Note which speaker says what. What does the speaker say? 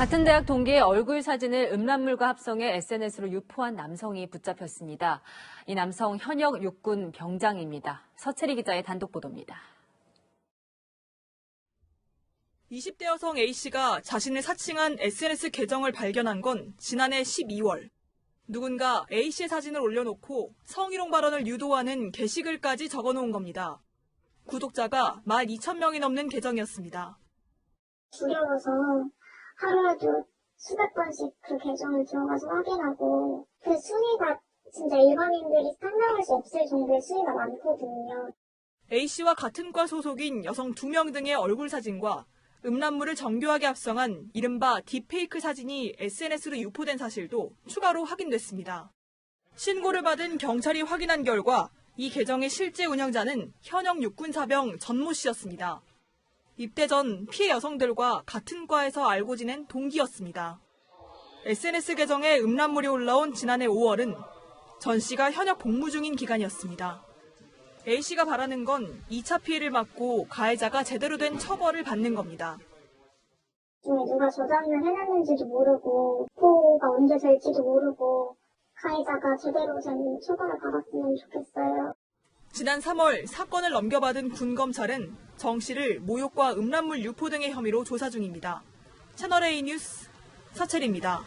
Speaker 1: 같은 대학 동기의 얼굴 사진을 음란물과 합성해 SNS로 유포한 남성이 붙잡혔습니다. 이 남성 현역 육군 병장입니다. 서채리 기자의 단독 보도입니다.
Speaker 2: 20대 여성 A씨가 자신을 사칭한 SNS 계정을 발견한 건 지난해 12월. 누군가 A씨의 사진을 올려놓고 성희롱 발언을 유도하는 게시글까지 적어놓은 겁니다. 구독자가 12,000명이 넘는 계정이었습니다.
Speaker 3: 두려워서 하루에도 수백 번씩 그 계정을 들어가서 확인하고 그 순위가 진짜 일반인들이 상상할 수 없을 정도의 순위가 많거든요.
Speaker 2: A씨와 같은 과 소속인 여성 2명 등의 얼굴 사진과 음란물을 정교하게 합성한 이른바 딥페이크 사진이 SNS로 유포된 사실도 추가로 확인됐습니다. 신고를 받은 경찰이 확인한 결과 이 계정의 실제 운영자는 현역 육군사병 전모 씨였습니다. 입대 전 피해 여성들과 같은 과에서 알고 지낸 동기였습니다. SNS 계정에 음란물이 올라온 지난해 5월은 전 씨가 현역 복무 중인 기간이었습니다. A씨가 바라는 건 2차 피해를 막고 가해자가 제대로 된 처벌을 받는 겁니다.
Speaker 3: 누가 저장을 해놨는지도 모르고 보호가 언제 될지도 모르고 가해자가 제대로 된 처벌을 받았으면 좋겠어요.
Speaker 2: 지난 3월 사건을 넘겨받은 군검찰은 정 씨를 모욕과 음란물 유포 등의 혐의로 조사 중입니다. 채널A 뉴스 서채리입니다.